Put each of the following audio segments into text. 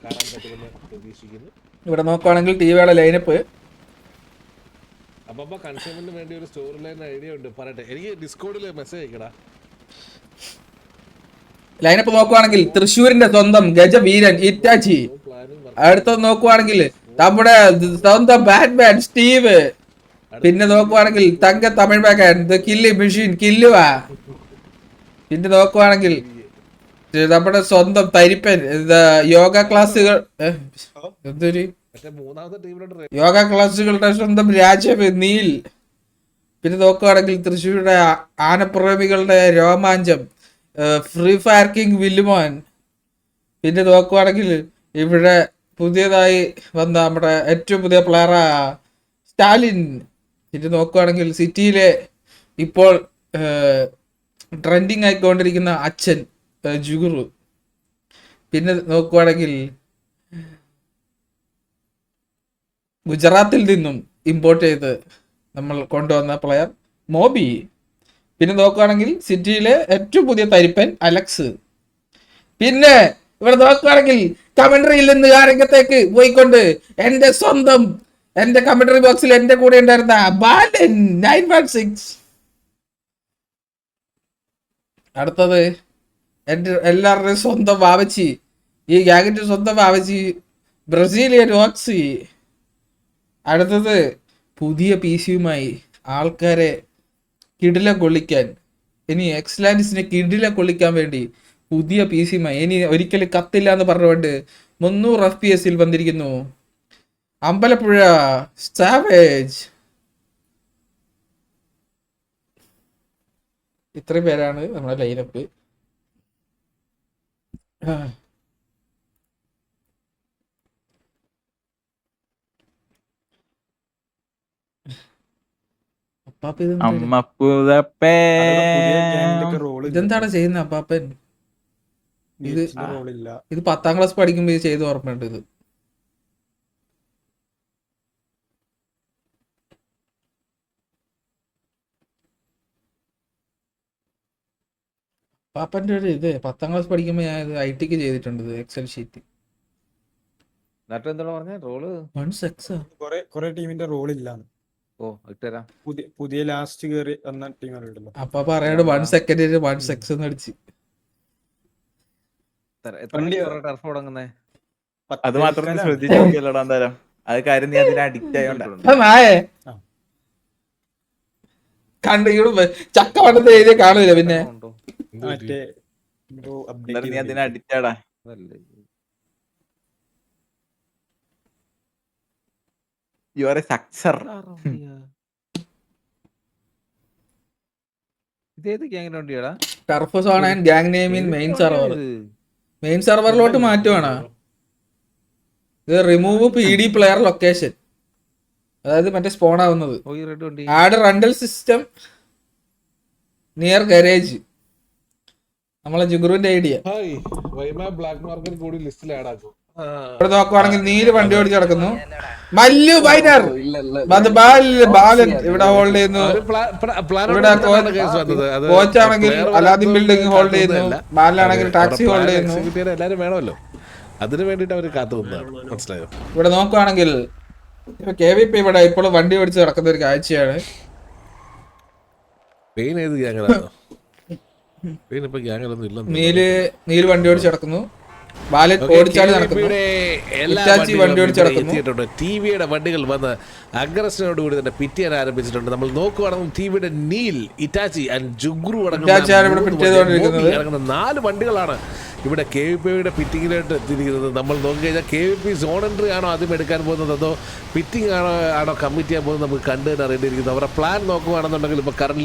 കാണാൻ പറ്റുമെന്ന് പ്രതീക്ഷിക്കുന്നു. ഇവിടെ നോക്കുവാണെങ്കിൽ ടിവിയുടെ ലൈനപ്പ് അപ്പൊ കൺസ്യൂമറിന് വേണ്ടി ഒരു സ്റ്റോറി ലൈൻ ഐഡിയ ഉണ്ട്, പറയട്ടെ. എനിക്ക് ഡിസ്കോഡിൽ മെസ്സേജ് അയക്കടാ. ലൈനപ്പ് നോക്കുവാണെങ്കിൽ തൃശ്ശൂരിന്റെ സ്വന്തം ഗജവീരൻ ഇറ്റാച്ചി. അടുത്തത് നോക്കുവാണെങ്കിൽ നമ്മുടെ സ്വന്തം ബാറ്റ്മാൻ സ്റ്റീവ്. പിന്നെ നോക്കുവാണെങ്കിൽ തങ്ക തമിഴ് ബാക്കൻ കില്ലി മെഷീൻ കില്ലുവാ. പിന്നെ നോക്കുവാണെങ്കിൽ നമ്മുടെ സ്വന്തം തരിപ്പൻ യോഗ ക്ലാസ്സുകൾ എന്തൊരു യോഗ ക്ലാസ്സുകളുടെ സ്വന്തം രാജാവ് നീൽ. പിന്നെ നോക്കുവാണെങ്കിൽ തൃശ്ശൂരുടെ ആനപ്രേമികളുടെ രോമാഞ്ചം ഫ്രീ ഫയർ കിങ് വില്ലുമോൻ. പിന്നെ നോക്കുവാണെങ്കിൽ ഇവിടെ പുതിയതായി വന്ന നമ്മുടെ ഏറ്റവും പുതിയ പ്ലെയറാ സ്റ്റാലിൻ. പിന്നെ നോക്കുവാണെങ്കിൽ സിറ്റിയിലെ ഇപ്പോൾ ട്രെൻഡിങ് ആയിക്കൊണ്ടിരിക്കുന്ന അച്ഛൻ ജുഗുറു. പിന്നെ നോക്കുവാണെങ്കിൽ ഗുജറാത്തിൽ നിന്നും ഇമ്പോർട്ട് ചെയ്ത് നമ്മൾ കൊണ്ടുവന്ന പ്ലെയർ മോബി. പിന്നെ നോക്കുകയാണെങ്കിൽ സിറ്റിയിലെ ഏറ്റവും പുതിയ തരിപ്പൻ അലക്സ്. പിന്നെ ഇവിടെ നോക്കുകയാണെങ്കിൽ കമന്ററിയിൽ നിന്ന് ആ രംഗത്തേക്ക് പോയിക്കൊണ്ട് എന്റെ സ്വന്തം എന്റെ കമന്ററി ബോക്സിൽ എന്റെ കൂടെ ഉണ്ടായിരുന്ന ബാലൻ 916. അടുത്തത് എന്റെ എല്ലാവരുടെയും സ്വന്തം വാവച്ചി, ഈ ഗ്യാങ്ങിന്റെ സ്വന്തം വാവച്ചി ബ്രസീലിയൻ ഓക്സി. അടുത്തത് പുതിയ പി സിയുമായി ആൾക്കാരെ കിടില കൊള്ളിക്കാൻ, ഇനി എക്സ്ലാൻഡിസിനെ കിടില കൊള്ളിക്കാൻ വേണ്ടി പുതിയ പി സിയുമായി ഇനി ഒരിക്കലും കത്തില്ല എന്ന് പറഞ്ഞുകൊണ്ട് 300 FPS വന്നിരിക്കുന്നു അമ്പലപ്പുഴ സാവേജ്. ഇത്രയും പേരാണ് നമ്മുടെ ലൈനപ്പ്. ഇതെന്താണ് ചെയ്യുന്നത് അപ്പാപ്പൻ? ഇത് 10ാം ക്ലാസ് പഠിക്കുമ്പോ ഇത് ചെയ്ത് ഓർമ്മയുണ്ട്. ഇത് പാപ്പന്റെ ഒരു ഇത് 10ാം ക്ലാസ് പഠിക്കുമ്പോ ഞാൻ ഇത് IT ചെയ്തിട്ടുണ്ട്. Excel sheet. ടീമിന്റെ റോൾ ഇല്ല. പുതിയ ലാസ്റ്റ് കേറി വന്ന ടീമുകളുണ്ടല്ലോ. അപ്പൊ പറയാണ്ട് 1 സെക്കൻഡിന് 1 സെക്സ് അടിച്ച് അത് മാത്രം ശ്രദ്ധിച്ചു നോക്കിയല്ലോടാ. എന്തായാലും അത് കാര്യം നീ അതിന് അഡിക്റ്റ് ആയോണ്ടാണ്. കണ്ട് ചക്ക വണ്ടത്തെ എഴുതിയ കാണൂല. പിന്നെ നീ അതിന് അഡിക്റ്റ് ആടാ. You are a sucker. Turf zone and gang name in main സെർവറിലോട്ട് മാറ്റുവാണ്. ഇത് റിമൂവ് PD പ്ലെയർ ലൊക്കേഷൻ, അതായത് മറ്റേ സ്പോൺ ആവുന്നത്. Add rental system near garage. നമ്മളെ ജുഗുറുവിന്റെ ഐഡിയ. ഇവിടെ നോക്കുവാണെങ്കിൽ നീല് വണ്ടി ഓടിച്ച് കിടക്കുന്നു. മല്ലു ബൈനർ ബാലൻ ഇവിടെ ഹോൾഡ് ചെയ്യുന്നു. ഇവിടെ കോച്ചാണെങ്കിൽ അലാദിൻ ബിൽഡിംഗ് ഹോൾഡ് ചെയ്യുന്നു. ബാലനാണെങ്കിൽ ടാക്സി ഹോൾഡ് ചെയ്യുന്നു. എല്ലാരും വേണമല്ലോ, അതിന് വേണ്ടിട്ട് അവര് കാത്തു നിന്നതാണ്. മനസ്സിലായോ? ഇവിടെ നോക്കുവാണെങ്കിൽ KVP ഇവിടെ ഇപ്പോൾ വണ്ടി ഓടിച്ച് കിടക്കുന്ന ഒരു കാഴ്ചയാണ്. നീല് വണ്ടി ഓടിച്ച് കിടക്കുന്നു. ബാലൻ ഓടിച്ചാൽ നടക്കുന്നു. വണ്ടി ഓടിച്ച് നടക്കുന്നു. ടിവിയുടെ വണ്ടികൾ വന്ന് അഗ്രഷനോട് കൂടി തന്നെ പിറ്റിയാൻ ആരംഭിച്ചിട്ടുണ്ട്. നമ്മൾ നോക്കുവാണെങ്കിൽ ടിവിയുടെ നീൽ, ഇറ്റാച്ചി ആൻഡ് ജുഗ്രു അടങ്ങുന്ന 4 വണ്ടികളാണ് ഇവിടെ KVPയുടെ പിറ്റിങ്ങിലായിട്ട് എത്തിയിരിക്കുന്നത്. നമ്മൾ നോക്കിക്കഴിഞ്ഞാൽ KVP സോൺ എൻട്രി ആണോ ആദ്യം എടുക്കാൻ പോകുന്നത്, അതോ പിറ്റിംഗ് ആണോ കമ്മിറ്റ് ചെയ്യാൻ പോകുന്നത് നമുക്ക് കണ്ടു തന്നെ അറിയേണ്ടിയിരിക്കുന്നത്. അവരുടെ പ്ലാൻ നോക്കുകയാണെന്നുണ്ടെങ്കിൽ ഇപ്പോൾ കറന്റ്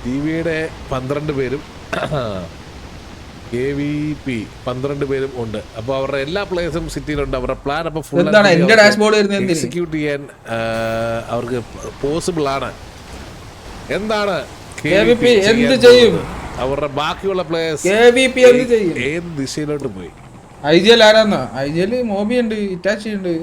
ടിവിയുടെ 12 പേരും KVP 12 പേരും ഉണ്ട്. അപ്പോൾ അവരുടെ എല്ലാ പ്ലേയേഴ്സും സിറ്റിയിലുണ്ട്. അവരുടെ പ്ലാൻ അപ്പോൾ ഫുൾ എക്സിക്യൂട്ട് ചെയ്യാൻ അവർക്ക് പോസിബിൾ ആണ്. എന്താണ് എന്ത് ചെയ്യും അവരുടെ ബാക്കിയുള്ള പ്ലേയേഴ്സ്? ഏത് ദിശയിലോട്ട് പോയി? IGL ആരാന്നോ? IGL മോബി ഉണ്ട്, ഇറ്റാച്ചി ഉണ്ട്.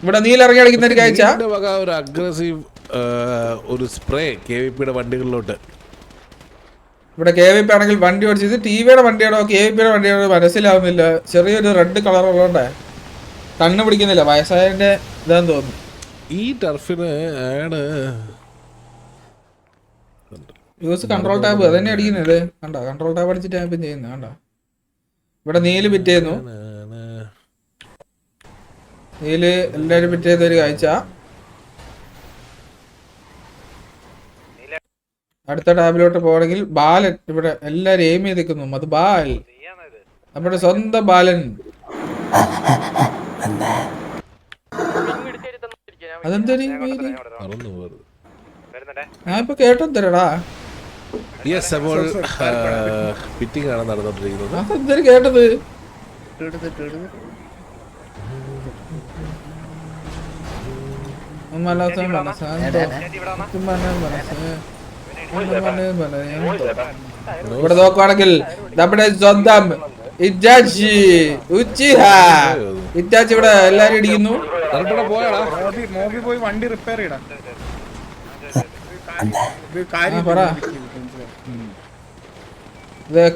ഇവിടെ നീലിറങ്ങി കളിക്കുന്ന ഒരു കാഴ്ച. ഇതിന്റെ വക ഒരു അഗ്രസീവ് ഒരു സ്പ്രേ KVP-യുടെ വണ്ടികളിലോട്ട്. ഇവിടെ KVP ആണെങ്കിൽ വണ്ടി ഓടിച്ചത് ടിവിയുടെ വണ്ടിയാണോ KVP-യുടെ വണ്ടിയാണോ മനസ്സിലാവുന്നില്ല. ചെറിയൊരു റെഡ് കളർ ഉള്ളതുകൊണ്ടേ കണ്ണു പിടിക്കുന്നില്ല. വയസ്സായതിന്റെ ഇതാന്ന് തോന്നുന്നു. ഈ ടർഫിന് ആണ് യൂസ് കൺട്രോൾ ടാബ് അതന്നെ അടിക്കുന്നത്. കണ്ടോ കൺട്രോൾ ടാബ് അടിച്ചിട്ട് ഞാൻ ഇപ്പം ചെയ്യുന്നത് കണ്ടോ. ഇവിടെ നീല് പിറ്റേന്നു. നീല് എല്ലാരും പിറ്റേന്ന് ഒരു കാഴ്ച. അടുത്ത ടാബിലോട്ട് പോകണമെങ്കിൽ ബാലൻ ഇവിടെ എല്ലാരും എയിം ചെയ്ത് നിൽക്കുന്നു. അത് ബാൽ നമ്മുടെ സ്വന്തം ബാലൻ. അതെന്തൊരു ഞാൻ ഇപ്പൊ കേട്ടോ തരടാ. യെസ്, അപ്പോൾ പിറ്റിംഗ് ആണ് നടന്നുകൊണ്ടിരിക്കുന്നത്. അതെന്തൊരു കേട്ടത്. ഇവിടെ നോക്കുവാണെങ്കിൽ നമ്മുടെ സ്വന്തം ഇറ്റാച്ചി ഇവിടെ എല്ലാരും ഇടിക്കുന്നു. പോയി വണ്ടി റിപ്പയർ ചെയ്യണം.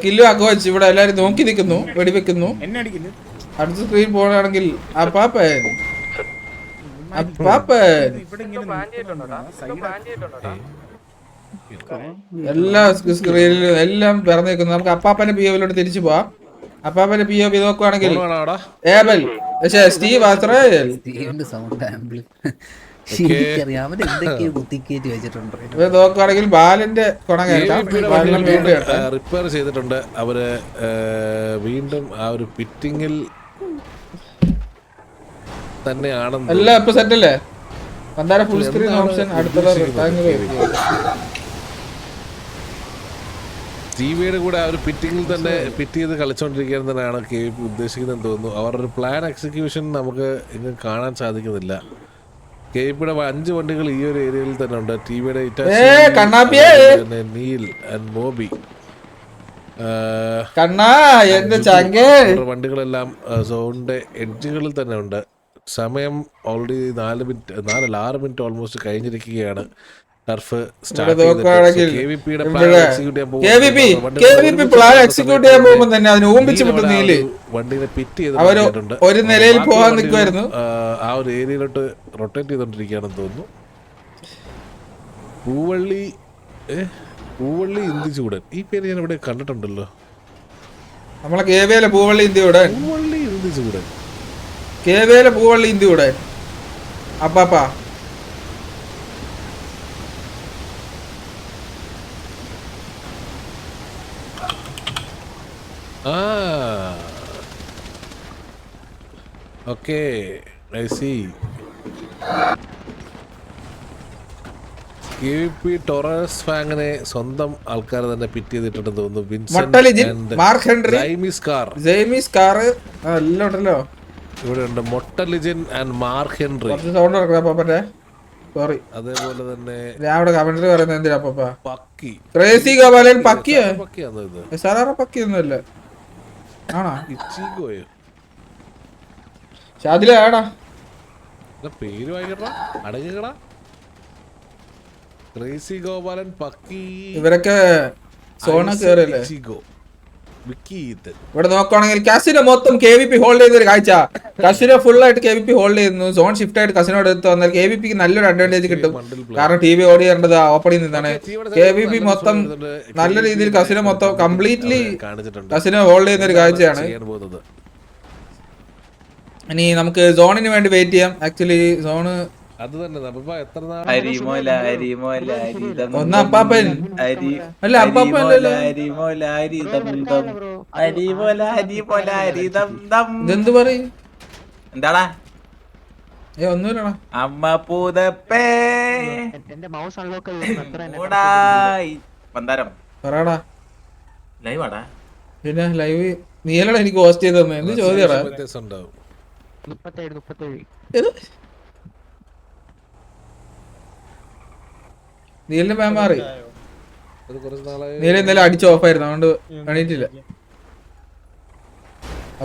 കില്ലു ആക്കോ വെച്ച് ഇവിടെ എല്ലാരും നോക്കി നിൽക്കുന്നു, വെടിവെക്കുന്നു. എന്നെ അടിക്കുന്നു. അടുത്ത സ്ക്രീൻ പോകണമെങ്കിൽ അപ്പാപ്പൻ എല്ലാ സ്ക്രീനിലും എല്ലാം പിറന്നേക്കുന്നു. നമുക്ക് അപ്പാപ്പന്റെ POVയിലോട്ട് തിരിച്ചു പോവാം. അപ്പാപ്പന്റെ POV നോക്കുവാണെങ്കിൽ ഏബൽ പക്ഷേ സ്റ്റീവ് അസ്രായേൽ നോക്കുവാണെങ്കിൽ ബാലന്റെ ഗുണം കേൾക്കാം. റിപ്പയർ ചെയ്തിട്ടുണ്ട് അവര്. വീണ്ടും ആ ഒരു പിറ്റിങ്ങിൽ തന്നെയാണെന്ന് എല്ലാം ഇപ്പൊ സെറ്റ് അല്ലേ. മന്ദാര ഫുൾ സ്ക്രീൻ ഓപ്ഷൻ അടുത്തുള്ള ടിവിയുടെ കൂടെ ആ ഒരു പിറ്റിങ്ങിൽ തന്നെ പിറ്റ് ചെയ്ത് കളിച്ചോണ്ടിരിക്കുകയെന്ന് തന്നെയാണ് KVP ഉദ്ദേശിക്കുന്നതെന്ന് തോന്നുന്നു. അവരുടെ ഒരു പ്ലാൻ എക്സിക്യൂഷൻ നമുക്ക് ഇന്ന് കാണാൻ സാധിക്കുന്നില്ല. KVP-യുടെ 5 വണ്ടികൾ ഈ ഒരു ഏരിയയിൽ തന്നെ ഉണ്ട്. ടിവിയുടെ നീൽ ആൻഡ് മോബി വണ്ടികളെല്ലാം സോണിന്റെ എഡ്ജുകളിൽ തന്നെ ഉണ്ട്. സമയം ഓൾറെഡി 6 മിനിറ്റ് ഓൾമോസ്റ്റ് കഴിഞ്ഞിരിക്കുകയാണ്. ടർഫ് സ്റ്റാർട്ട് വണ്ടിനെ പിറ്റ് ചെയ്തിട്ടുണ്ട്. ഒരു നിലയിൽ പോകാൻ നിൽക്കുമായിരുന്നു. ആ ഒരു ഏരിയയിലോട്ട് റൊട്ടേറ്റ് ചെയ്തോണ്ടിരിക്കുകയാണെന്ന് തോന്നുന്നു. പൂവള്ളി ഇന്ത്യചൂടൻ ഈ പേര് ഞാൻ ഇവിടെ കണ്ടിട്ടുണ്ടല്ലോ. നമ്മളെ കേവേല പൂവള്ളി ഇന്ത്യയുടെ അപ്പാപ്പാ ഓക്കേ, ഐ സീ. KVP ടൊറസ് ഫാങ്ങിനെ സ്വന്തം ആൾക്കാർ തന്നെ പിറ്റ് ചെയ്തിട്ടുണ്ടെന്ന് തോന്നുന്നു. ഇവിടെ ഉണ്ട് മൊട്ടലിജിൻ ആൻഡ് മാർക്ക് ഹെൻറി. അതേപോലെ തന്നെ പേര് വായിക്കട്ടാ അടങ്ങടാ. ക്രേസി ഗോപാലൻ പക്കി ഇവരൊക്കെ സോണ കേറല്ലേ. ഇവിടെ നോക്കുകയാണെങ്കിൽ കസിനോ മൊത്തം KVP ഹോൾഡ് ചെയ്ത ഒരു കാഴ്ച. കസിനോ ഫുൾ ആയിട്ട് KVP ഹോൾഡ് ചെയ്യുന്നു. സോൺ ഷിഫ്റ്റ് ആയിട്ട് കസിനോട് എടുത്ത് വന്നാൽ KVPക്ക് നല്ലൊരു അഡ്വാൻറ്റേജ് കിട്ടും. കാരണം TV ഓടി ചെയ്യേണ്ടത് ഓപ്പണിൽ നിന്നാണ്. KVP മൊത്തം നല്ല രീതിയിൽ കസിനോ മൊത്തം കംപ്ലീറ്റ്ലി കസിനോ ഹോൾഡ് ചെയ്യുന്ന ഒരു കാഴ്ചയാണ്. ഇനി നമുക്ക് സോണിന് വേണ്ടി വെയിറ്റ് ചെയ്യാം. ആക്ച്വലി സോണ് ഒന്ന് അപ്പാപ്പൻ അല്ല അപ്പാപ്പൻ ഇതെന്ത് പറയും എന്താടാ ഒന്നുമില്ലടാ. അമ്മ പൂതപ്പേ പറയടാ. ലൈവാടാ പിന്നെ ലൈവ് നീയല്ലടാ എനിക്ക് ഹോസ്റ്റ് ചെയ്ത് തന്നെ. എന്ത് ചോദ്യടാ. നീലിന്റെ മാം മാറി. നീല ഇന്നലെ അടിച്ച് ഓഫായിരുന്നു, അതുകൊണ്ട് എണീറ്റില്ല.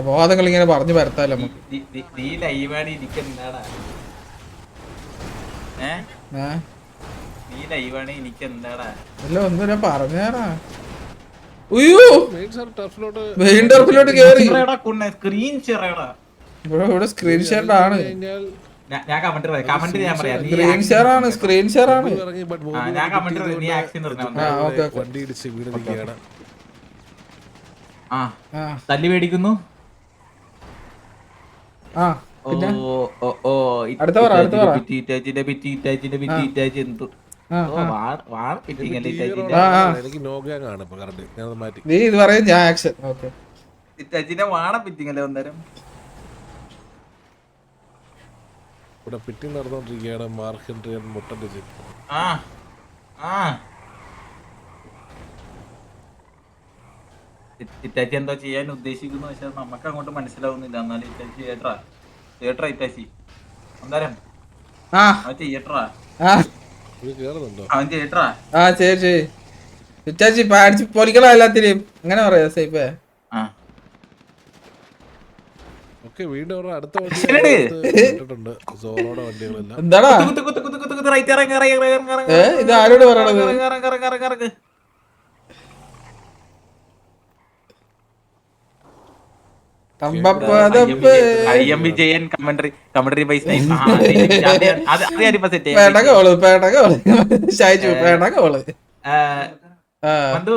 ബോധങ്ങൾ ഇങ്ങനെ പറഞ്ഞു പരത്താലോ നമുക്ക്. ആ നീ ലൈവാണ് എനിക്ക് എന്താടാ അല്ല ഒന്നുമില്ല പറഞ്ഞാറാ ഉയ്യോ മെയിൻ സാർ ടർഫിലോട്ട് മെയിൻ ടർഫിലോട്ട് കേറി സ്ക്രീൻ ഷെയറാടാ ഇവിടെ സ്ക്രീൻ ഷെയർ ആണ് കഴിഞ്ഞാൽ ഞാൻ കമന്റ് ഞാൻ പറയാം നീ സ്ക്രീൻ ഷെയർ ആണ് സ്ക്രീൻ ഷെയർ ആണ് ഇറങ്ങി ബട്ട് ഞാൻ കമന്റ് നീ ആക്ഷൻ പറഞ്ഞോ ഓക്കെ വണ്ടി ഇടിച്ച് വീട് നിൽക്കുകയാണ്. ആ ആ തല്ലി മേടിക്കുന്നു ആ ഓ പിന്നെ ഓ ഓ അടുത്ത പറ, അടുത്ത പറ. എന്തു ആ, ഓ വാഴ പിറ്റിങ്ങല്ലേ ആ, ആ. എനിക്ക് നോഗാങ് ആണ് ഇപ്പൊ കറണ്ട് ഞാനത് മാറ്റി. നീ ഇത് പറയും ഞാൻ ആക്ഷൻ ഓക്കെ ഇറ്റാച്ചിന്റെ വാണ പിറ്റിങ്ങല്ലേ ഒന്നേരം ഇവിടെ പിറ്റിങ് നടന്നുകൊണ്ടിരിക്കുകയാണ്. മാർക്ക് ഹെൻറി മുട്ടന്റെ ആ ആ ഇറ്റാച്ചി എന്തോ ചെയ്യാൻ ഉദ്ദേശിക്കുന്നു പക്ഷെ നമുക്ക് അങ്ങോട്ട് മനസ്സിലാവുന്നില്ല. എന്നാലും ഇറ്റാച്ചി തിയേറ്ററാ ഇറ്റാച്ചി അന്നേരം ആ അവൻ തിയേറ്ററാ ആ ഇത് കേറുന്നുണ്ടോ? അവൻ തിയേറ്ററാ ആ ശരി ശരി വിറ്റാച്ചി അടിച്ച് പൊലിക്കണോ എല്ലാത്തിനെയും അങ്ങനെ പറയാ സേപ്പേ ആ ഓക്കെ വീണ്ടും അവരുടെ അടുത്ത വണ്ടി ശരിയാണ്. ഇട്ടിട്ടുണ്ട്. സോറോടെ വണ്ടികളെല്ലാം എന്താടാ കുത്ത് കുത്ത് കുത്ത് കുത്ത് കുത്ത് റൈറ്റ് ഇറങ്ങ് ഇറങ്ങ് ഇറങ്ങ് ഇറങ്ങ് ഇറങ്ങ് ഏ ഇത് ആരോട് പറയണത് ഇറങ്ങ് ഇറങ്ങ് ഇറങ്ങ് ഇറങ്ങ് ഇറങ്ങ്. തമ്പപ്പതപ്പ് IM Vijayan commentary by snipe. അത് ഞാനിപ്പോ സെറ്റ് ചെയ്യാം. പേടകോള് ഷായിച്ചു പേടകോള് ആ മന്തു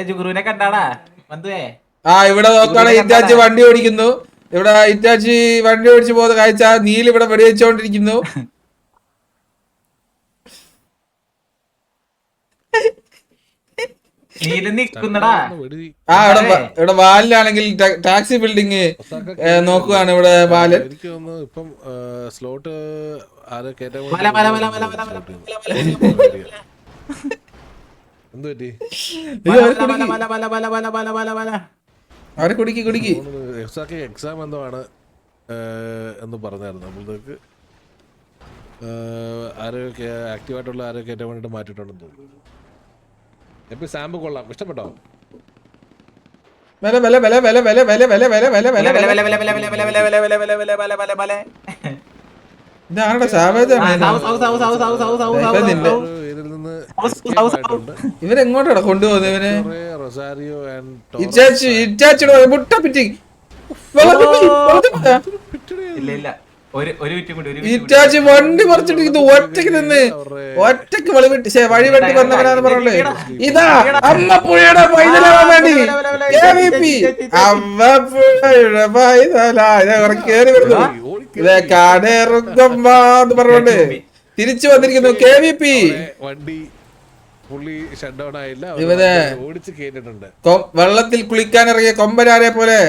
ജുഗുറുവിനെ കണ്ടാടാ മന്തുവേ ആ ഇവിടെ നോക്കുകയാണെങ്കിൽ ഇറ്റാച്ചി വണ്ടി ഓടിക്കുന്നു. ഇവിടെ ഇറ്റാച്ചി വണ്ടി ഓടിച്ചു പോകുന്ന കാഴ്ച നീൽ ഇവിടെ വെടിവെച്ചോണ്ടിരിക്കുന്നു. നീല നിക്കുന്നടാ വെടി ആ ഇവിടെ ബാലിലാണെങ്കിൽ ടാക്സി ബിൽഡിങ് നോക്കുകയാണ് ഇവിടെ ബാലൻ. എനിക്ക് തോന്നുന്നു ഇപ്പം സ്ലോട്ട് ആരോ കേറ്റാൻ മല മല മല മല മല മല എന്ത് പറ്റി? അവരെ കുടുക്കി കുടുക്കി എക്സാം എന്തോ ആണ് എന്ന് പറഞ്ഞായിരുന്നു. നമ്മളേക്ക് ആരോ ആക്റ്റീവായിട്ടുള്ള ആരോ കയറ്റാൻ വേണ്ടിട്ട് മാറ്റിയിട്ടുണ്ടെന്ന് തോന്നുന്നു. എപ്പോ സാമ്പ് കൊള്ളാം, ഇഷ്ടപ്പെട്ടോ? വില വില വില വില വില വില വില വില വില വില വില ഇതാരുടെ സാവേജ് ഇതിൽ നിന്ന് ഇവരെങ്ങോട്ടാണ് കൊണ്ടുപോകുന്നത് ഇവന് റൊസാരിയോ ആൻഡ് ഇറ്റാച്ചി ഇറ്റാച്ചിയുടെ മുട്ട പിറ്റി ഇല്ല ഇല്ല ഒരു മിനിറ്റും കൂടി ഇറ്റാച്ചി വണ്ടി പറിച്ചിട്ടിരിക്കുന്നു. ഒറ്റക്ക് നിന്ന് ഒറ്റക്ക് വഴി വെട്ടി വന്നവനാന്ന് പറഞ്ഞേ. ഇതാ അമ്മപ്പുഴയുടെ പൈതലാവാൻ വേണ്ടി KVP അമ്മപ്പുഴയുടെ പൈതല കേറി വരുന്നു. ഇതേ കാടേറുമ്പന്ന് പറഞ്ഞോണ്ട് തിരിച്ചു വന്നിരിക്കുന്നു KVP. വണ്ടി പുള്ളി ഷട്ട് ഡൗൺ ആയില്ല, ഇവരെ ഓടിച്ച് കേട്ടിട്ടുണ്ട്. വെള്ളത്തിൽ കുളിക്കാനിറങ്ങിയ കൊമ്പനാരെ പോലെ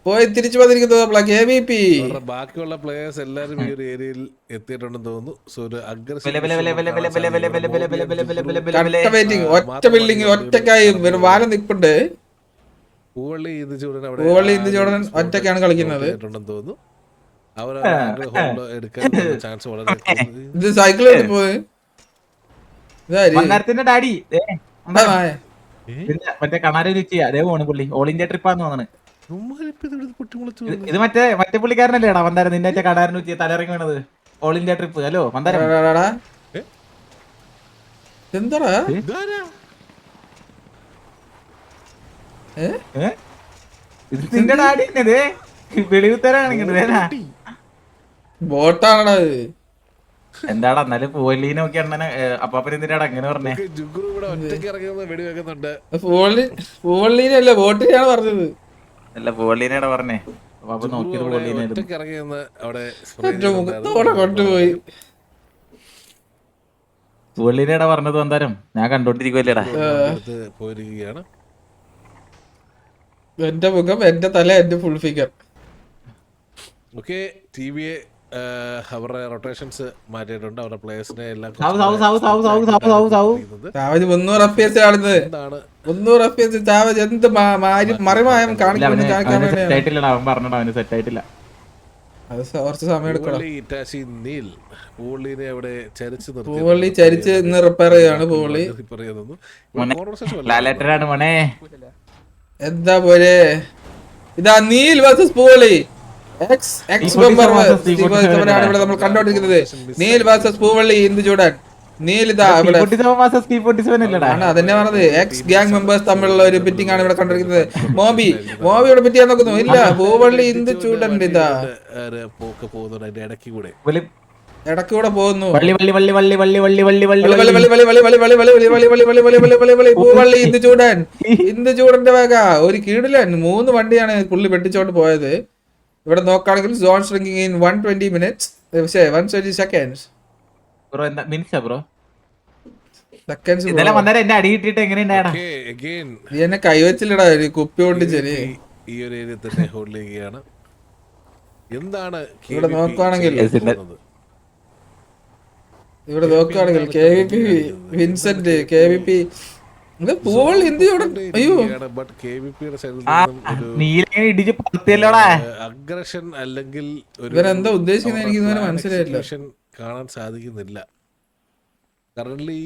പോയി തിരിച്ചു വന്നിരിക്കുന്നു നമ്മളെ KVP. ബാക്കിയുള്ള പ്ലേയേഴ്സ് എല്ലാരും ഈ ഒരു ഏരിയയിൽ എത്തിയിട്ടുണ്ടെന്ന് തോന്നുന്നു. സോ ഒരു ഒറ്റ ബിൽഡിംഗ് ഒറ്റക്കായി വാനം നിൽപ്പുണ്ട്. പൂവള്ളി ഇന്ത് ചൂടൻ ഒറ്റക്കാണ് കളിക്കുന്നത്. തോന്നുന്നു അവർ എടുക്കാൻ ചാൻസ് വളരെ ഇത് സൈക്കിൾ എടുത്ത് പോയി മന്ദാരത്തിന്റെ ഡാഡി മറ്റേ കണാര രുചി അതേ പോണ് പുള്ളി ഓൾ ഇന്ത്യ ട്രിപ്പാന്ന് തോന്നണ്. ഇത് മറ്റേ പുള്ളിക്കാരനല്ലേടാ മന്ദാരം നിന്റെ കടാരൻ രുചി തലയിറങ്ങി വീണത് ഓൾ ഇന്ത്യ ട്രിപ്പ്. ഹലോ മന്ദാരം എന്താടാ ഇത് നിന്റെ ഡാഡി വെളിവുത്തരാണെങ്കിൽ ബോട്ടാണത്. എന്താടാ എന്നാലും പൂവല്ലീനെ നോക്കി അണ്ണനെ അപ്പാപ്പൻ എന്തിനാടാ അങ്ങനെ പറഞ്ഞേ? പൂവള്ളീനല്ല ബോട്ടിനാണ് പറഞ്ഞത്. അല്ല പൂവല്ലീനെടാ പറഞ്ഞേ. അപ്പാപ്പൻ നോക്കിയത് പൂവല്ലീനായിരുന്നു. മുഖത്തോടെ കൊണ്ടുപോയി പൂവല്ലീനെടാ പറഞ്ഞത് എന്തായാലും ഞാൻ കണ്ടോണ്ടിരിക്കുവല്ലേടാ. പോയിരിക്കുകയാണ്. എന്റെ മുഖം എന്റെ തല എന്റെ ഫുൾ ഫിഗർ. ഓക്കെ TVയെ അവരുടെ റൊട്ടേഷൻസ് മാറ്റിയിട്ടുണ്ട്. അവരുടെ പ്ലേയേഴ്സിനെ എല്ലാം 300 FPS ആടുന്നത്. 300 FPS ചാവജ് എന്ത് മറിമായം കാണിക്കുന്നു. അവൻ പറഞ്ഞോടാ അവന് സെറ്റ് ആയിട്ടില്ല. അത് കുറച്ച് സമയം എടുക്കണം. പൂവള്ളി ചരിച്ച് ഇന്ന് റിപ്പയർ ചെയ്യാണ്. പൂവള്ളി ലാലേട്ടനാണ് മോനെ. എന്താ പോലെ ഇതാ Neel versus Poovalli. Ex member സമരമാണ് ഇവിടെ നമ്മൾ കണ്ടോണ്ടിരിക്കുന്നത്. നീൽ വേഴ്സസ് പൂവള്ളി ഇന്ദു ചൂടൻ. നീൽ ഇതാ ഇവിടെ ആണ് അതന്നെ പറഞ്ഞത്. എക്സ് ഗ്യാങ് മെമ്പേഴ്സ് തമ്മിലുള്ള ഒരു പിറ്റിംഗ് ആണ് ഇവിടെ കണ്ടിരിക്കുന്നത്. മോബിയുടെ പിറ്റ് ചെയ്യാൻ നോക്കുന്നു. ഇല്ല, പൂവള്ളി ഇന്ദു ചൂടൻ ഇതാ പോക്ക് പോകുന്നുണ്ട് അതിന്റെ ഇടയ്ക്ക് കൂടെ. ഇടക്കൂടെ പോകുന്നു. പൂവള്ളി ഇന്ദു ചൂടന്റെ വക ഒരു കീടിലൻ 3 വണ്ടിയാണ് പുള്ളി വെട്ടിച്ചോണ്ട് പോയത്. ഇവിടെ നോക്കുകയാണെങ്കിൽ zone shrinking in 120 minutes 120 seconds. എന്നെ കൈവച്ചില്ലടാ ഒരു കുപ്പി കൊണ്ട് ശരി. ഈ ഒരു ഏരിയ തന്നെ ഹോൾഡ് ചെയ്യുകയാണ്. എന്താണ് ഇവിടെ നോക്കുകയാണെങ്കിൽ KVP വിൻസെന്റ് KVP പൂവള്ളി ഇന്ത്യ അയ്യോ അഗ്രഷൻ അല്ലെങ്കിൽ ഇവരെന്താ ഉദ്ദേശിക്കുന്നത് എനിക്ക് ഇതുവരെ മനസ്സിലായില്ല. കാണാൻ സാധിക്കുന്നില്ല. കറന്റ്ലി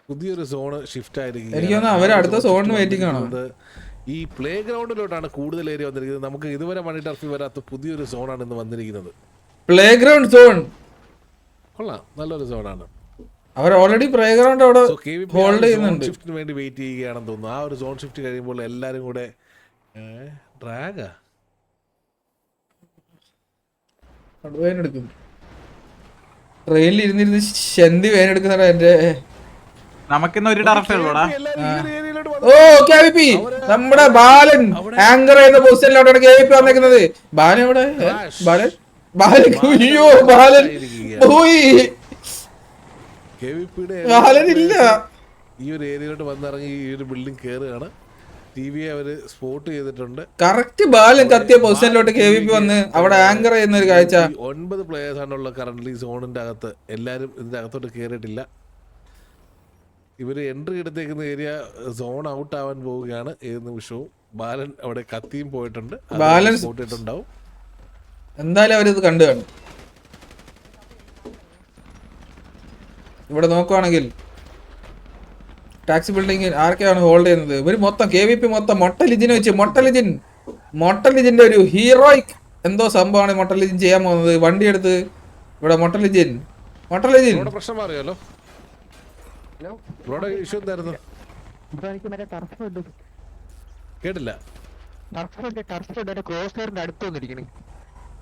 പുതിയൊരു സോണ് ഷിഫ്റ്റ് ആയിരിക്കും. എനിക്ക് തോന്നുന്നു അവർ അടുത്ത സോണിന് വെയിറ്റിംഗ് ആണോ. ഈ പ്ലേ ഗ്രൗണ്ടിലോട്ടാണ് കൂടുതൽ ഏരിയ വന്നിരിക്കുന്നത്. നമുക്ക് ഇതുവരെ മണി ടർഫിൽ വരാത്ത പുതിയൊരു സോണാണ് ഇന്ന് വന്നിരിക്കുന്നത്. പ്ലേ ഗ്രൗണ്ട് സോൺ കൊള്ളാം, നല്ലൊരു സോണാണ്. അവർ ഓൾറെഡി പ്ലേ ഗ്രൗണ്ട് അവിടെ ഹോൾഡ് ചെയ്യുന്നുണ്ട്. ഷിഫ്റ്റിന് വേണ്ടി വെയിറ്റ് ചെയ്യുകയാണെന്ന് തോന്നുന്നു. ആ ഒരു സോൺ ഷിഫ്റ്റ് കഴിയുമ്പോൾ എല്ലാരും കൂടെ ഡ്രാഗാ വേനെടുക്കുന്നു. ട്രെയിനിൽ ഇരുന്നിരുന്ന് ശന്തി വേനെടുക്കുന്നതാണ് എന്റെ. ഓ KVP നമ്മുടെ ബാലൻ ആങ്കർ ചെയ്യുന്ന പൊസിഷനിലോട്ടാണ് KVP വന്നേക്കുന്നത്. ബാലൻ എവിടെ? ബാലൻ അയ്യോ ബാലൻ പോയി. ബാലനില്ല. ഈ ഒരു ഏരിയയിലോട്ട് വന്നിറങ്ങി ഈ ഒരു ബിൽഡിംഗ് കയറുകയാണ്. ടിവിയെ അവര് സ്പോട്ട് ചെയ്തിട്ടുണ്ട്. കറക്റ്റ് ബാലൻ കത്തിയ പൊസിഷനിലോട്ട് KVP വന്ന് അവിടെ ആങ്കർ ചെയ്യുന്ന ഒരു കാഴ്ച. 9 പ്ലേയേഴ്സ് ആണുള്ള കറന്റ്ലി സോണിന്റെ അകത്ത്. എല്ലാരും ഇതിന്റെ അകത്തോട്ട് കയറിയിട്ടില്ല. ഇവര് എൻട്രി എടുത്തേക്കുന്ന ഏരിയ സോൺ ഔട്ട് ആവാൻ പോവുകയാണ് ഏത് നിമിഷവും. ബാലൻ അവിടെ കത്തിയും പോയിട്ടുണ്ട്. ബാലൻ പോയിട്ടുണ്ടാവും. എന്തായാലും അവരിത് കണ്ടു കാണും. ഇവിടെ നോക്കുവാണെങ്കിൽ ടാക്സി ബിൽഡിംഗ് ആർക്കെയാണ് ഹോൾഡ് ചെയ്യുന്നത്? ഇവര് മൊത്തം KVP മൊത്തം മൊട്ടലിജിനെ വെച്ച് മൊട്ടലിജിന്റെ ഒരു ഹീറോയിക് എന്തോ സംഭവമാണ് മൊട്ടലിജിൻ ചെയ്യാൻ പോകുന്നത്. വണ്ടി എടുത്ത് ഇവിടെ മൊട്ടലിജിൻ പ്രശ്നം അറിയാലോ. ഇഷ്യൂ എന്തായിരുന്നു കേട്ടില്ല.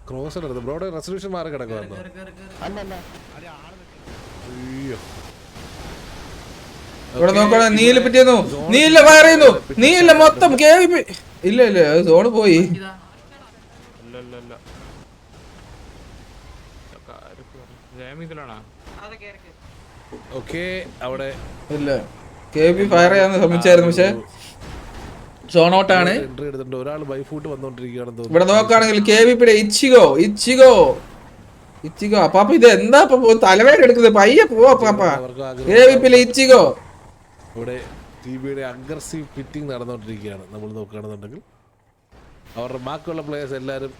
ക്രോസർ എടുത്ത് ബ്രോഡ് റെസൊല്യൂഷൻ മാറി കിടക്കുവായിരുന്നു. അയ്യോ ഇവിടെ നോക്കണ നീല പറ്റിയെന്നു. നീല ഫയർ ചെയ്യുന്നു. നീല മൊത്തം KVP ഇല്ല സോണ് പോയി. അവിടെ ഇല്ല KVP ഫയർ ചെയ്യാന്ന് ശ്രമിച്ചായിരുന്നു. പക്ഷെ സോൺ ഔട്ടാണ്. ഇവിടെ നോക്കുകയാണെങ്കിൽ KVPയുടെ ഇച്ചിഗോ അപ്പാപ്പ ഇത് എന്താ തലവേദന എടുക്കുന്നത്? പയ്യെ പോവാ പാപ്പ. KVPയിലെ ഇച്ചിഗോ ഇവിടെ ടിവിയുടെ അഗ്രസീവ് പിറ്റിംഗ് നടന്നുകൊണ്ടിരിക്കുകയാണ്. നമ്മൾ നോക്കുകയാണെന്നുണ്ടെങ്കിൽ അവരുടെ ബാക്കിയുള്ള പ്ലേയേഴ്സ് എല്ലാരും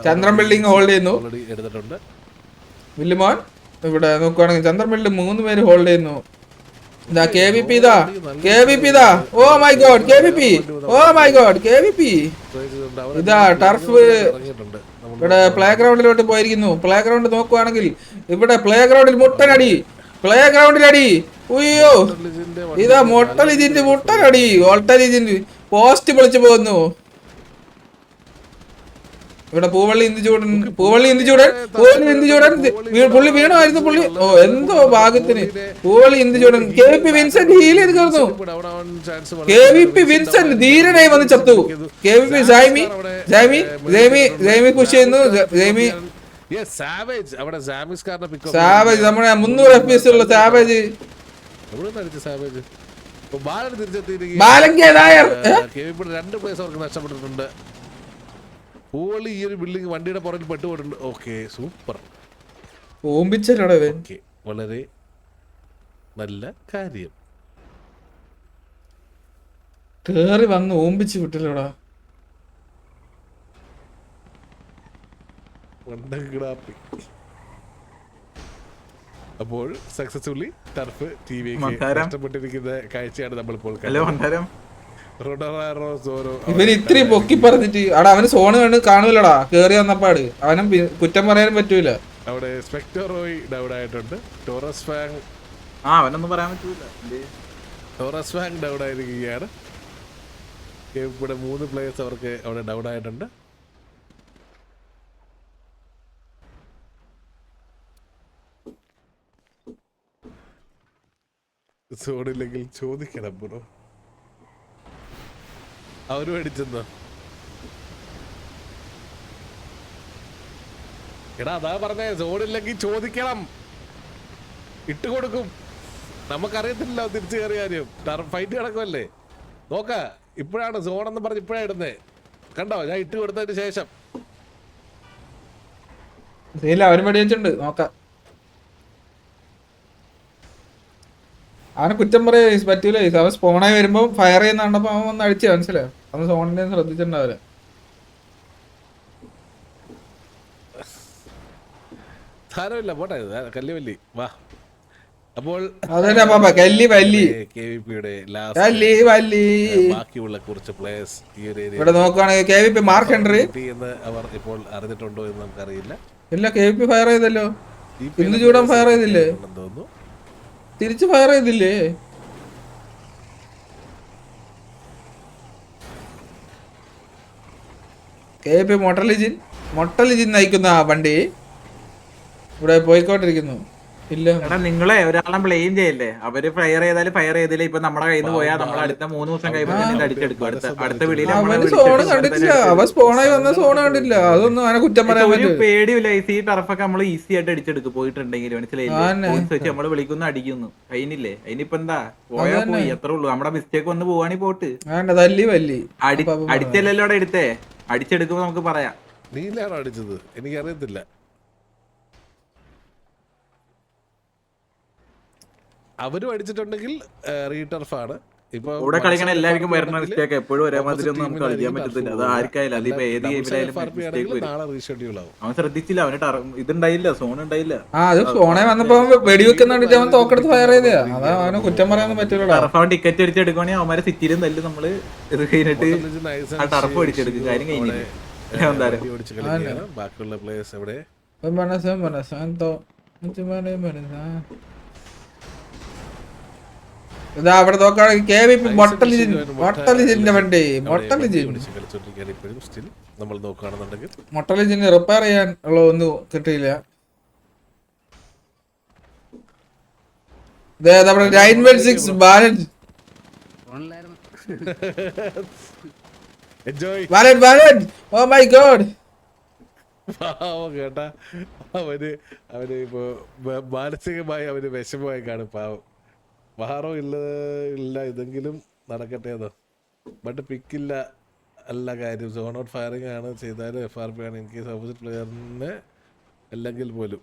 ചന്ദ്രൻ ബിൽഡിംഗ് ഹോൾഡ് ചെയ്യുന്നു. ഓൾറെഡി എടുത്തിട്ടുണ്ട്. വില്ലുമോൻ ഇവിടെ നോക്കുകയാണെങ്കിൽ ചന്ദ്രൻ ബിൽഡിംഗ് 3 പേര് ഹോൾഡ് ചെയ്യുന്നു. KVP ഇതാ. ഓ മൈ ഗോഡ് KVP ഇതാ ടർഫ് ഇവിടെ പ്ലേ ഗ്രൗണ്ടിലോട്ട് പോയിരിക്കുന്നു. പ്ലേ ഗ്രൗണ്ട് നോക്കുവാണെങ്കിൽ ഇവിടെ പ്ലേ ഗ്രൗണ്ടിൽ മുട്ടനടി. ഉയ്യോ ഇതാ മുട്ടലിജിന്റെ മുട്ടനടി. ഓൾട്ടലിജിന്റെ പോസ്റ്റ് പൊളിച്ചു പോകുന്നു. ഇവിടെ പൂവള്ളി ഇന്ദു ചൂടൻ പുള്ളി വീണമായിരുന്നു. പുള്ളി ഓ എന്തോ ഭാഗ്യത്തിന് പൂവള്ളി ഇന്ദു ചൂടൻ. KVP വിൻസെന്റ് ഹീൽ ചെയ്ത് കയറുന്നു. KVP വിൻസെന്റ് ധീരനായി വന്ന് ചത്തു. KVP ജൈമി പുഷ് ചെയ്യുന്നു. സാവേജ് നമ്മുടെ 300 FPS ഉള്ള സാവേജ്. രണ്ട് പ്ലേസ് അവർക്ക് നഷ്ടപ്പെട്ടിട്ടുണ്ട്. പൂവള്ളി ഈ ഒരു ബിൽഡിംഗ് വണ്ടിയുടെ പുറകിൽ പെട്ടുപോയിട്ടുണ്ട്. Okay super. വളരെ നല്ല കാര്യം. കേറി വന്ന് ഓമ്പിച്ച് വിട്ടില്ലടാ. അപ്പോൾ സക്സസ്ഫുള്ളി ടർഫ് ടിവിക്ക് നഷ്ടപ്പെട്ടിരിക്കുന്ന കാഴ്ചയാണ് നമ്മളിപ്പോൾ. റൊഡറാറോ സോറോ ഇവന് ഇത്രയും പൊക്കി പറഞ്ഞിട്ട് അവിടെ അവന് സോണ് കണ്ട് കാണൂലടാ കേറി വന്നപ്പാട് അവനും കുറ്റം പറയാനും പറ്റൂല. അവിടെ സ്പെക്ടറോയി ഡൗൺ ആയിട്ടുണ്ട്. ടോറസ് ഫാങ് അവനൊന്നും പറയാൻ പറ്റൂല. ഡൗൺ ആയിരിക്കുകയാണ്. ഇവിടെ 3 പ്ലേയേഴ്സ് അവർക്ക് അവിടെ ഡൗൺ ആയിട്ടുണ്ട്. സോണില്ലെങ്കിൽ ചോദിക്കണം ബ്രോ. അവരും അടിച്ചെന്നോ? എടാ അതാ പറഞ്ഞേ, സോണില്ലെങ്കിൽ ചോദിക്കണം, ഇട്ടുകൊടുക്കും. നമുക്കറിയത്തില്ല തിരിച്ചു കയറിയ കാര്യം. ഫൈറ്റ് കിടക്കുമല്ലേ. നോക്ക, ഇപ്പോഴാണ് സോണെന്ന് പറഞ്ഞ് ഇപ്പോഴാണ് ഇടുന്നേ. കണ്ടോ, ഞാൻ ഇട്ട് കൊടുത്തതിന് ശേഷം. അവനും പടി വെച്ചിട്ടുണ്ട്, നോക്കാം. അവനെ കുറ്റം പറയാ പറ്റൂല. അവൻ സ്പോണായി വരുമ്പോ ഫയർ ചെയ്യുന്ന കണ്ടപ്പോ അവൻ വന്ന് അടിച്ചു, മനസ്സിലായോ? അവൻ സോണിനെ ശ്രദ്ധിച്ചിട്ടുണ്ടാവില്ല. സാരമില്ല, പോട്ടെ, കല്ലി വല്ലി വാ. അപ്പോൾ ബാക്കിയുള്ള കുറച്ച് പ്ലേയേഴ്സ് ഈ ഒരു ഇവിടെ നോക്കുകയാണെങ്കിൽ KVP മാർക്ക് ഹെൻറി എന്ന് അവർ ഇപ്പോൾ അറിഞ്ഞിട്ടുണ്ടോ എന്ന് നമുക്കറിയില്ല. ഇല്ല, KVP ഫയർ ചെയ്തല്ലോ. ഇന്ന് ചൂടാൻ ഫയർ ചെയ്തില്ലേ? തോന്നുന്നു തിരിച്ച് ഫയർ ചെയ്തില്ലേ? KVP മൊട്ടലിജിൻ നയിക്കുന്ന ആ വണ്ടി ഇവിടെ പോയിക്കോട്ടിരിക്കുന്നു. ഇല്ല, നിങ്ങളെ ഒരാളെ ബ്ലെയിം ചെയ്യല്ലേ. അവര് ഫയർ ചെയ്താലും ഫയർ ചെയ്തില്ല. ഇപ്പൊ നമ്മുടെ കയ്യിൽ നിന്ന് പോയാൽ നമ്മൾ അടുത്ത 3 ദിവസം കഴിയുമ്പോൾ അടിച്ചെടുക്കും. അടുത്ത വീഡിയോയിൽ സോണ് കണ്ടിട്ടില്ല. അവ സ്പോണായി വന്ന സോണ് കണ്ടില്ല. അതൊന്നും അവനെ കുറ്റം പറയാൻ പറ്റും. പേടിയില്ല. ഈ ടർഫൊക്കെ നമ്മൾ ഈസി ആയിട്ട് അടിച്ചെടുക്കും പോയിട്ടുണ്ടെങ്കിൽ. മനസ്സിലായില്ലേ? നമ്മള് വിളിക്കുന്നു, അടിക്കുന്നു. അതിനില്ലേ, അതിനിപ്പോ എന്താ, പോയാ പോയി, എത്ര ഉള്ളൂ. നമ്മുടെ മിസ്റ്റേക്ക് വന്ന് പോവാണെങ്കിൽ പോട്ട്. അടിച്ചല്ലോ അവിടെ എടുത്തേ. അടിച്ചെടുക്കുമ്പോ നമുക്ക് പറയാം. നീലാണോ അടിച്ചത്? എനിക്കറിയത്തില്ല. അവരും അടിച്ചിട്ടുണ്ടെങ്കിൽ റീടർഫാണ്. ഇവിടെ കളിക്കണ എല്ലാവർക്കും വരുന്ന മിസ്റ്റേക്ക് എപ്പോഴും ഒരേ മാതിരി ഒന്നും നമുക്ക് കളിക്കാൻ പറ്റത്തില്ല. അത് ആർക്കായാലും, അതിപ്പോ ഏത് ഗെയിമിലായാലും അവൻ ശ്രദ്ധിച്ചില്ല. അവന് ഇതുണ്ടായില്ല, സോൺ ഉണ്ടായില്ല. സോണെ വന്നപ്പോ വെടിവെക്കുന്ന അവൻ തോക്കെടുത്ത് ഫയർ ചെയ്തതാ. അതാ അവനെ കുറ്റം പറയാൻ പറ്റില്ല. ടർഫ് ടിക്കറ്റ് അടിച്ചെടുക്കുവാണെങ്കിൽ അവന്മാരെ സിറ്റിയിലും തല്ല് നമ്മള് ഇത് കഴിഞ്ഞിട്ട് ആ ടർഫ് അടിച്ചെടുക്കും. കാര്യം കഴിഞ്ഞിട്ട് ബാക്കിയുള്ള പ്ലേയേഴ്സ് എവിടെ? ഇതാ അവിടെ നോക്കുകയാണെങ്കിൽ KVP മൊട്ടലിജിന്റെ വണ്ടി. മൊട്ടലിജിന് റിപ്പയർ ചെയ്യാൻ ഉള്ള ഒന്നും കിട്ടിയില്ല. നമ്മുടെ 916 ബാലൻസ് ഓ മൈ ഗോഡ്. കേട്ടാ, അവന് ഇപ്പൊ മാനസികമായി അവന് വിഷമമായി കാണും. പാവം. വാറോ ഇല്ല ഇതെങ്കിലും നടക്കട്ടെ എന്നോ. ബട്ട് പിക്കില്ല അല്ല കാര്യം. സോൺ ഔട്ട് ഫയറിംഗ് ആണ് ചെയ്താലും FRP ആണ് ഇൻ കേസ് ഓപ്പോസിറ്റ് പ്ലെയറിന് അല്ലെങ്കിൽ പോലും.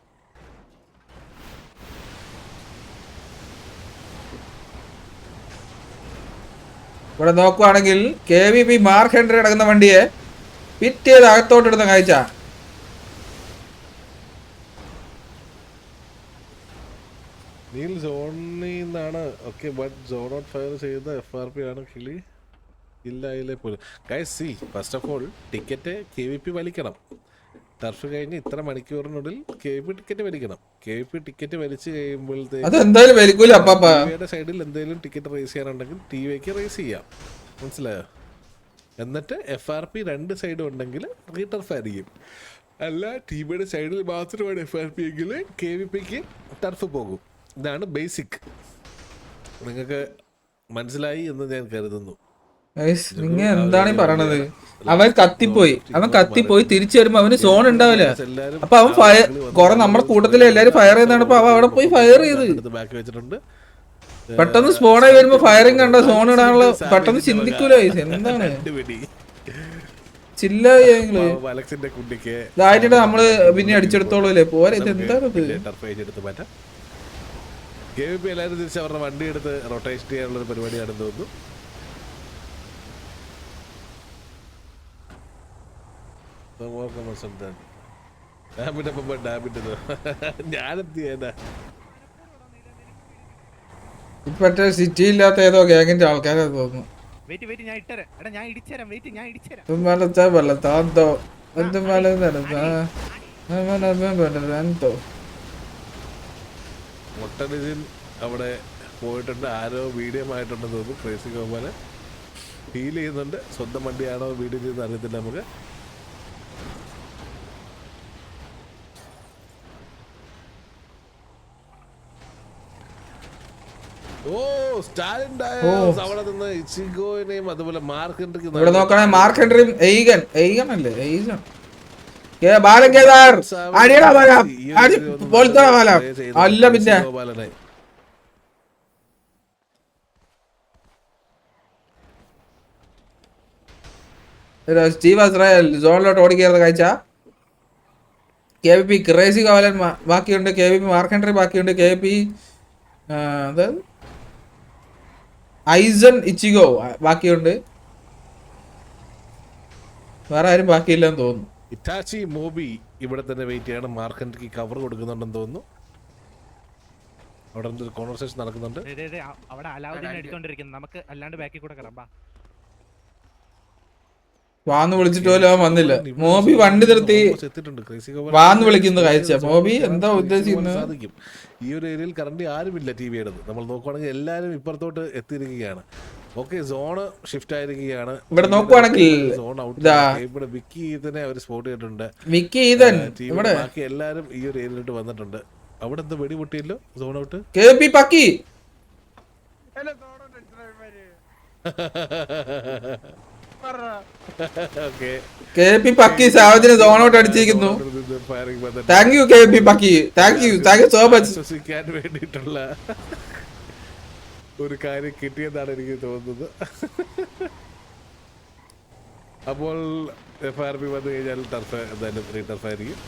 ഇവിടെ നോക്കുവാണെങ്കിൽ KVP മാർക്ക് ഹെൻറി കിടക്കുന്ന വണ്ടിയെ പിറ്റ് ചെയ്ത് അകത്തോട്ടിടുന്ന കാഴ്ച. നീൽ സോണിൽ നിന്നാണ്. Okay, but zone out fire ചെയ്ത FRP ആണ് കിളി. ഇല്ല പോലും. Guys see, first of all ticket KVP വലിക്കണം. ടർഫ് കഴിഞ്ഞ് ഇത്ര മണിക്കൂറിനുള്ളിൽ KVP ടിക്കറ്റ് വലിക്കണം. KVP ടിക്കറ്റ് വലിച്ചു കഴിയുമ്പോഴത്തേക്ക് സൈഡിൽ എന്തെങ്കിലും ടിക്കറ്റ് റേസ് ചെയ്യാനുണ്ടെങ്കിൽ TVക്ക് റേസ് ചെയ്യാം. മനസ്സിലായോ? എന്നിട്ട് FRP 2 സൈഡും ഉണ്ടെങ്കിൽ റീടർഫ് ആയിരിക്കും. അല്ല, TVയുടെ സൈഡിൽ മാത്രമാണ് FRP എങ്കിൽ KVPക്ക് ടർഫ് പോകും. ഇതാണ് ബേസിക്. നിങ്ങൾക്ക് മനസ്സിലായി എന്ന് ഞാൻ കരുതുന്നു. നിങ്ങൾ എന്താണ് പറയണത്? അവൻ കത്തിപ്പോയി തിരിച്ചു വരുമ്പോ അവന് സോൺ ഉണ്ടാവില്ല. അപ്പൊ അവൻ കൊറേ നമ്മുടെ കൂട്ടത്തിലെ എല്ലാരും ഫയർ ചെയ്യുന്നതാണ്. അപ്പൊ അവ അവിടെ പോയി ഫയർ ചെയ്ത് ബാക്ക് വെച്ചിട്ടുണ്ട്. പെട്ടെന്ന് സ്പോണായി വരുമ്പോ ഫയറിങ് കണ്ട സോൺ ഇടാനുള്ള പെട്ടെന്ന് ചിന്തിക്കൂല. എന്താണ് ചില്ലായിങ്ങള് ഇതായിട്ട് നമ്മള് പിന്നെ അടിച്ചെടുത്തോളൂല്ലേ പോരെ. ഇത് എന്താണ് KVP എല്ലാവരും തിരിച്ച് അവരുടെ വണ്ടി എടുത്ത് റൊട്ടേഷൻ ചെയ്യാനുള്ള പരിപാടിയാണെന്ന് തോന്നുന്നു. ഇപ്പറ്റ സിറ്റി ഇല്ലാത്ത ഏതോ ഗ്യാങ്ങിന്റെ ആൾക്കാരെ തോന്നുന്നു. വെയിറ്റ് ഞാൻ ഇട്ടരാം. എടാ ഞാൻ ഇടിച്ചരാം. വെയിറ്റ് ഞാൻ ഇടിച്ചരാം. മൊട്ടനിജിൻ അവിടെ പോയിട്ടുണ്ട്. ആരോ വീഡിയോ ആയിട്ടുണ്ടെന്ന് തോന്നുന്നു. ക്രേസി ഗോപാല് ഫീൽ ചെയ്യുന്നുണ്ട്. സ്വന്തം വണ്ടിയാണോ വീഡിയോ ചെയ്യുന്നത് അറിയത്തില്ല നമുക്ക്. ഓ സ്റ്റാലിൻ ഡയസ് അവിടെ നിന്ന് ഇച്ചിഗോനെയും അതുപോലെ മാർക്ക് ഹെൻറിക്കും ഇവിടെ നോക്കണേ. മാർക്ക് ഹെൻറിയും എയ്ഗൺ അല്ലേ? എയ്ഗൺ ബാലൻ കേദാർ അടിയടാ ബാല അടി പോലത്തെ ബാല അല്ല പിന്നെ ഗോപാലനെ സ്റ്റീവ് അസ്രായേൽ സോണിലോട്ട് ഓടിക്കയറുന്ന കാഴ്ച. KVP ക്രേസി ഗോപാലൻ ബാക്കിയുണ്ട്. KVP മാർക്ക് ഹെൻറി ബാക്കിയുണ്ട്. KVP അത് ഐസൺ ഇച്ചിഗോ ബാക്കിയുണ്ട്. വേറെ ആരും ബാക്കിയില്ലെന്ന് തോന്നുന്നു. ഇറ്റാച്ചി മോബി ഇവിടെ തന്നെ വെയിറ്റ് ചെയ്യണം. മാർക്ക് ഹെൻറിക്ക് കവർ കൊടുക്കുന്നുണ്ടെന്ന് തോന്നുന്നു. അവിടെ ഒരു കോൺവെർസേഷൻ നടക്കുന്നുണ്ട്. അവിടെ അലാവുദ്ദീൻ അടിച്ചോണ്ടിരിക്കുന്നു. നമുക്ക് അല്ലാണ്ട് ബാക്കിൽ കൂടെ കയറാം. വാന്ന് വിളിച്ചിട്ട് പോലും അവൻ വന്നില്ല. മോബി വണ്ടി നിർത്തി വാന്ന് വിളിക്കുന്ന കാഴ്ച. മോബി എന്താ ഉദ്ദേശിക്കുന്നത്? സാധിക്കും. ഈ ഒരു ഏരിയയിൽ കറണ്ട് ആരുമില്ല ടി വിയുടെ. നമ്മൾ നോക്കുവാണെങ്കിൽ എല്ലാവരും ഇപ്പുറത്തോട്ട് എത്തിയിരിക്കുകയാണ്. ഓക്കെ സോണ് ഷിഫ്റ്റ് ആയിരിക്കുകയാണ്. ഇവിടെ നോക്കുവാണെങ്കിൽ സോൺ ഔട്ട്. ഇവിടെ വിക്കി ഈതനെ അവർ സ്പോട്ട് ചെയ്തിട്ടുണ്ട്. വിക്കി ഈതൻ ഇവിടെ ബാക്കി എല്ലാവരും ഈ ഒരു ഏരിയയിലോട്ട് വന്നിട്ടുണ്ട്. അവിടെ എന്താ വെടി പൊട്ടിയല്ലോ? Zone out. KVP പക്കി KVP പക്കി സാവജിനെ സോൺ ഔട്ട് അടിച്ചിരിക്കുന്നു. താങ്ക് യു KVP പക്കി. Thank you so much. വിശ്വസിക്കാൻ വേണ്ടിയിട്ടുള്ള ഒരു കാര്യം കിട്ടിയെന്നാണ് എനിക്ക് തോന്നുന്നത്. അപ്പോൾ FRP വന്നു കഴിഞ്ഞാൽ ടർഫ് എന്തായാലും റീടർഫ് ആയിരിക്കും.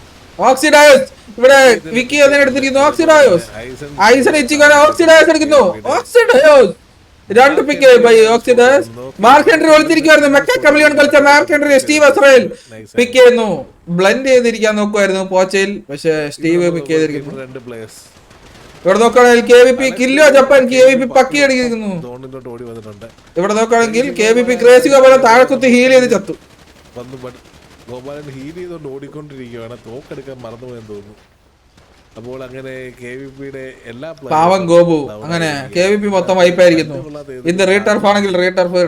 ഓക്സിഡൈസ് ഇവിടെ വിക്കി അതിനെ എടുത്തിരിക്കുന്നു. ഓക്സിഡൈസ് ഐസൺ ഇച്ചിഗോനെ ഓക്സിഡൈസ് എടുക്കുന്നു. ഓക്സിഡൈസ് രണ്ട് pick by oxidise. Mark Henry ഒളിച്ചിരിക്കുവായിരുന്നു. മെക്ക കമലിയോൺ കളിച്ച മാർക്ക് ഹെൻറി സ്റ്റീവ് അസ്രായേൽ പിക്ക് ചെയ്യുന്നു. ബ്ലെൻഡ് ചെയ്തിരിക്കാൻ നോക്കുമായിരുന്നു പോച്ചയിൽ. പക്ഷെ സ്റ്റീവ് പിക്ക് ചെയ്തിരിക്കുന്നു. രണ്ട് പ്ലേയേഴ്സ് ഇവിടെ നോക്കുകയാണെങ്കിൽ KVP കില്ലോ ജപ്പാൻ KVP പക്കി അടിക്കുന്നു. ഓടി വന്നിട്ടുണ്ട്. ഇവിടെ നോക്കുകയാണെങ്കിൽ KVP ക്രേസി ഗോപാലൻ താഴെക്കുത്തി ഹീൽ ചെയ്ത് ചത്തു. ഗോപാലൻ ഹീൽ ചെയ്തുകൊണ്ട് ഓടിക്കൊണ്ടിരിക്കുകയാണ്. തോക്കെടുക്കാൻ മറന്നുപോയെന്ന് തോന്നുന്നു. അപ്പോൾ അങ്ങനെ KVPയുടെ എല്ലാ പാവം ഗോപു അങ്ങനെ KVP മൊത്തം വൈപ്പായിരിക്കുന്നു. ഇത് റീടർഫ് ആണെങ്കിൽ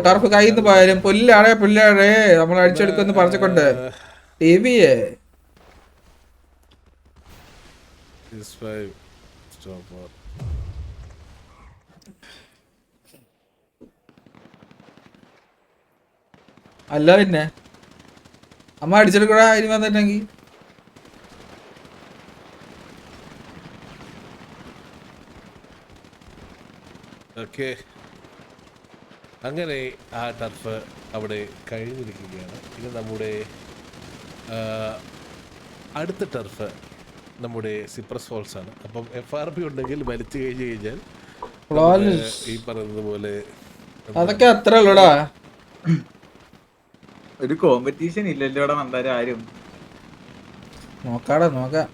ടർഫ് കയ്യിൽ നിന്ന് പോയാലും പുല്ലാടേ നമ്മൾ അടിച്ചെടുക്കുമെന്ന് പറഞ്ഞുകൊണ്ട് TVയെ അല്ല പിന്നെ അമ്മ അടിച്ചെടുക്കടാ ഇനി വന്നിട്ടെങ്കിൽ. ഓക്കെ അങ്ങനെ ആ ടർഫ് അവിടെ കഴിഞ്ഞിരിക്കുകയാണ്. ഇനി നമ്മുടെ അടുത്ത ടർഫ് നമ്മുടെ സിപ്രസ് ഫോൾസ് ആണ്. അപ്പം FRP ഉണ്ടെങ്കിൽ വലിച്ചു കഴിഞ്ഞു കഴിഞ്ഞാൽ ഈ പറയുന്നത് പോലെ അതൊക്കെ അത്ര ഉള്ളൂടാ. ഒരു കോമ്പറ്റീഷൻ ഇല്ലല്ലോ ഇവിടെ വന്നാലും ആരും നോക്കാം.